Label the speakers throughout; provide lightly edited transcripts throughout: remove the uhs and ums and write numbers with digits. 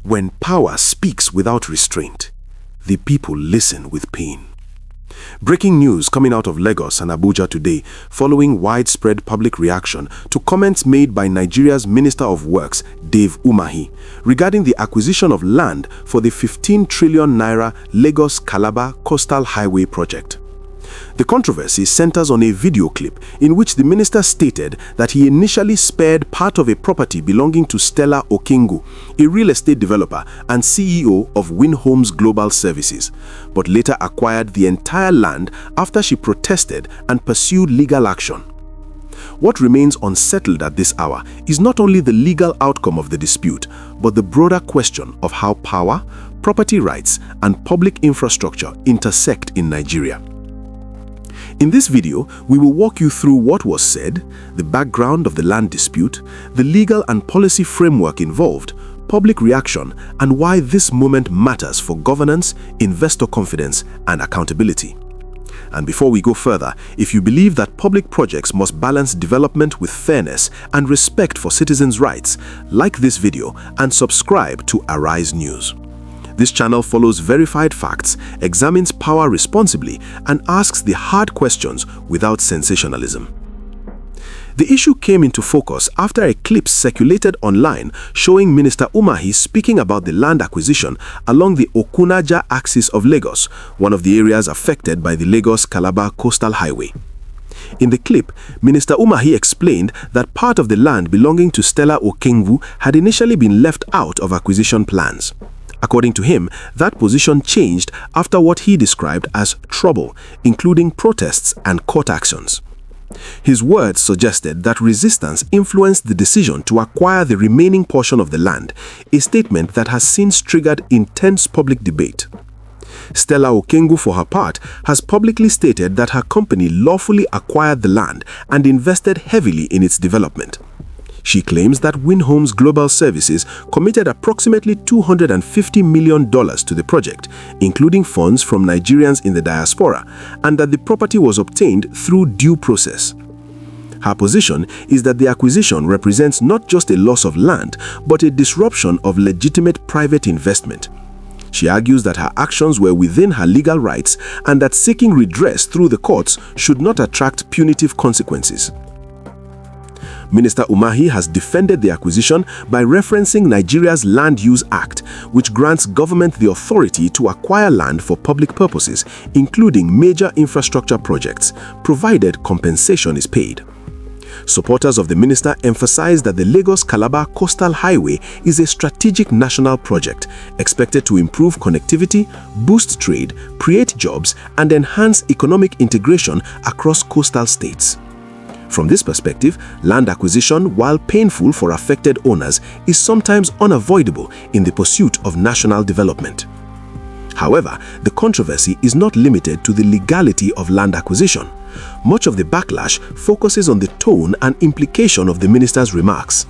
Speaker 1: When power speaks without restraint, the people listen with pain. Breaking news coming out of Lagos and Abuja today following widespread public reaction to comments made by Nigeria's Minister of Works, Dave Umahi, regarding the acquisition of land for the 15 trillion naira Lagos-Calabar Coastal Highway project. The controversy centers on a video clip in which the minister stated that he initially spared part of a property belonging to Stella Okengu, a real estate developer and CEO of Homes Global Services, but later acquired the entire land after she protested and pursued legal action. What remains unsettled at this hour is not only the legal outcome of the dispute, but the broader question of how power, property rights, and public infrastructure intersect in Nigeria. In this video, we will walk you through what was said, the background of the land dispute, the legal and policy framework involved, public reaction, and why this moment matters for governance, investor confidence, and accountability. And before we go further, if you believe that public projects must balance development with fairness and respect for citizens' rights, like this video and subscribe to Arise News. This channel follows verified facts, examines power responsibly, and asks the hard questions without sensationalism. The issue came into focus after a clip circulated online showing Minister Umahi speaking about the land acquisition along the Okunaja axis of Lagos, one of the areas affected by the Lagos-Calabar Coastal Highway. In the clip, Minister Umahi explained that part of the land belonging to Stella Okengu had initially been left out of acquisition plans. According to him, that position changed after what he described as trouble, including protests and court actions. His words suggested that resistance influenced the decision to acquire the remaining portion of the land, a statement that has since triggered intense public debate. Stella Okengu, for her part, has publicly stated that her company lawfully acquired the land and invested heavily in its development. She claims that Homes Global Services committed approximately $250 million to the project, including funds from Nigerians in the diaspora, and that the property was obtained through due process. Her position is that the acquisition represents not just a loss of land, but a disruption of legitimate private investment. She argues that her actions were within her legal rights and that seeking redress through the courts should not attract punitive consequences. Minister Umahi has defended the acquisition by referencing Nigeria's Land Use Act, which grants government the authority to acquire land for public purposes, including major infrastructure projects, provided compensation is paid. Supporters of the minister emphasize that the Lagos-Calabar Coastal Highway is a strategic national project expected to improve connectivity, boost trade, create jobs, and enhance economic integration across coastal states. From this perspective, land acquisition, while painful for affected owners, is sometimes unavoidable in the pursuit of national development. However, the controversy is not limited to the legality of land acquisition. Much of the backlash focuses on the tone and implication of the minister's remarks.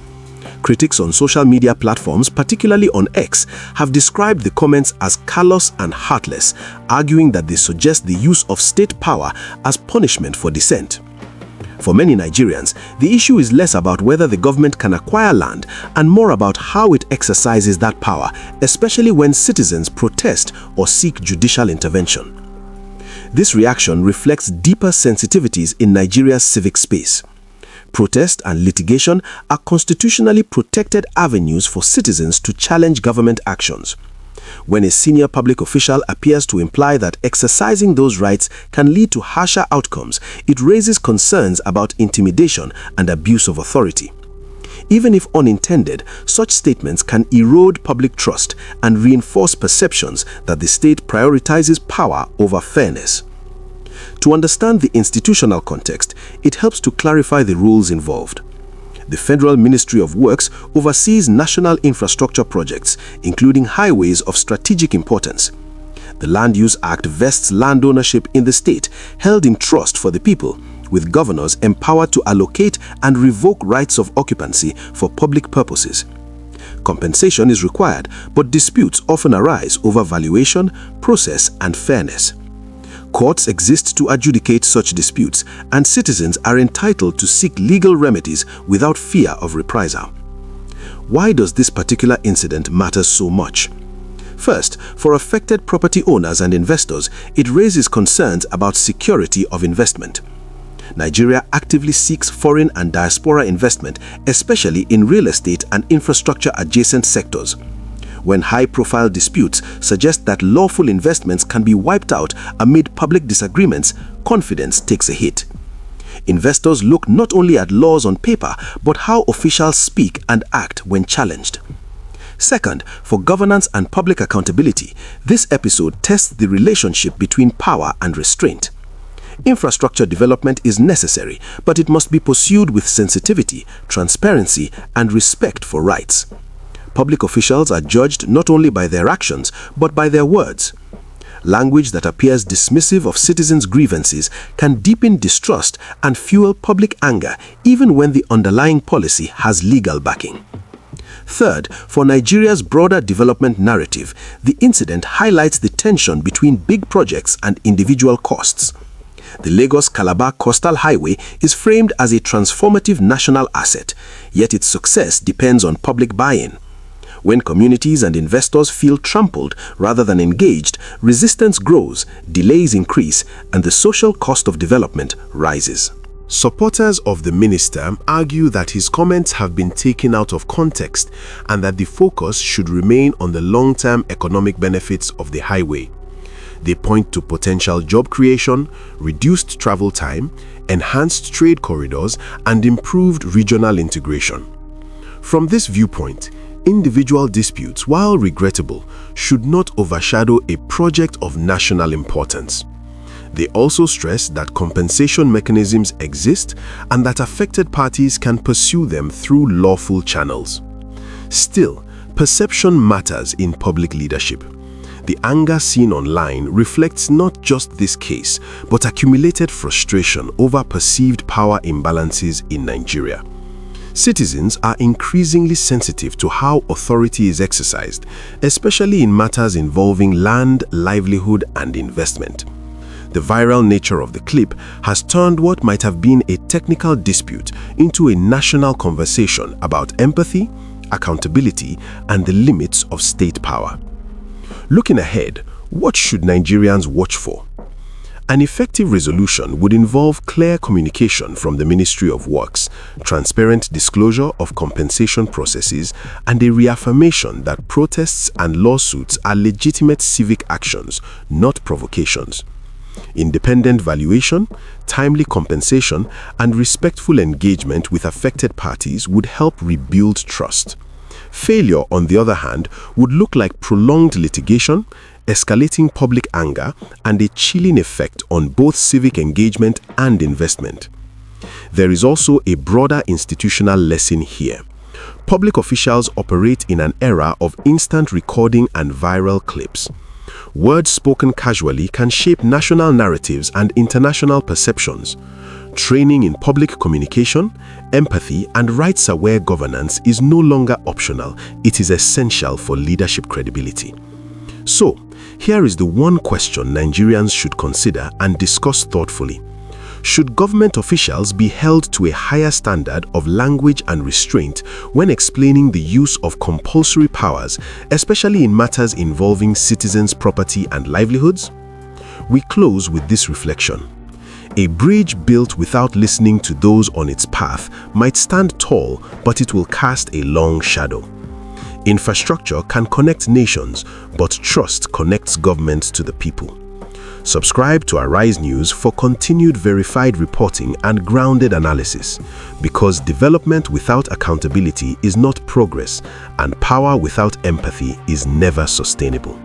Speaker 1: Critics on social media platforms, particularly on X, have described the comments as callous and heartless, arguing that they suggest the use of state power as punishment for dissent. For many Nigerians, the issue is less about whether the government can acquire land and more about how it exercises that power, especially when citizens protest or seek judicial intervention. This reaction reflects deeper sensitivities in Nigeria's civic space. Protest and litigation are constitutionally protected avenues for citizens to challenge government actions. When a senior public official appears to imply that exercising those rights can lead to harsher outcomes, it raises concerns about intimidation and abuse of authority. Even if unintended, such statements can erode public trust and reinforce perceptions that the state prioritizes power over fairness. To understand the institutional context, it helps to clarify the rules involved. The Federal Ministry of Works oversees national infrastructure projects, including highways of strategic importance. The Land Use Act vests land ownership in the state, held in trust for the people, with governors empowered to allocate and revoke rights of occupancy for public purposes. Compensation is required, but disputes often arise over valuation, process, and fairness. Courts exist to adjudicate such disputes, and citizens are entitled to seek legal remedies without fear of reprisal. Why does this particular incident matter so much? First, for affected property owners and investors, it raises concerns about security of investment. Nigeria actively seeks foreign and diaspora investment, especially in real estate and infrastructure-adjacent sectors. When high-profile disputes suggest that lawful investments can be wiped out amid public disagreements, confidence takes a hit. Investors look not only at laws on paper, but how officials speak and act when challenged. Second, for governance and public accountability, this episode tests the relationship between power and restraint. Infrastructure development is necessary, but it must be pursued with sensitivity, transparency, and respect for rights. Public officials are judged not only by their actions, but by their words. Language that appears dismissive of citizens' grievances can deepen distrust and fuel public anger, even when the underlying policy has legal backing. Third, for Nigeria's broader development narrative, the incident highlights the tension between big projects and individual costs. The Lagos-Calabar Coastal Highway is framed as a transformative national asset, yet its success depends on public buy-in. When communities and investors feel trampled rather than engaged, resistance grows, delays increase, and the social cost of development rises. Supporters of the minister argue that his comments have been taken out of context and that the focus should remain on the long-term economic benefits of the highway. They point to potential job creation, reduced travel time, enhanced trade corridors, and improved regional integration. From this viewpoint, individual disputes, while regrettable, should not overshadow a project of national importance. They also stress that compensation mechanisms exist and that affected parties can pursue them through lawful channels. Still, perception matters in public leadership. The anger seen online reflects not just this case, but accumulated frustration over perceived power imbalances in Nigeria. Citizens are increasingly sensitive to how authority is exercised, especially in matters involving land, livelihood, and investment. The viral nature of the clip has turned what might have been a technical dispute into a national conversation about empathy, accountability, and the limits of state power. Looking ahead, what should Nigerians watch for? An effective resolution would involve clear communication from the Ministry of Works, transparent disclosure of compensation processes, and a reaffirmation that protests and lawsuits are legitimate civic actions, not provocations. Independent valuation, timely compensation, and respectful engagement with affected parties would help rebuild trust. Failure, on the other hand, would look like prolonged litigation, escalating public anger, and a chilling effect on both civic engagement and investment. There is also a broader institutional lesson here. Public officials operate in an era of instant recording and viral clips. Words spoken casually can shape national narratives and international perceptions. Training in public communication, empathy, and rights-aware governance is no longer optional. It is essential for leadership credibility. So, here is the one question Nigerians should consider and discuss thoughtfully. Should government officials be held to a higher standard of language and restraint when explaining the use of compulsory powers, especially in matters involving citizens' property and livelihoods? We close with this reflection. A bridge built without listening to those on its path might stand tall, but it will cast a long shadow. Infrastructure can connect nations, but trust connects governments to the people. Subscribe to Arise News for continued verified reporting and grounded analysis, because development without accountability is not progress, and power without empathy is never sustainable.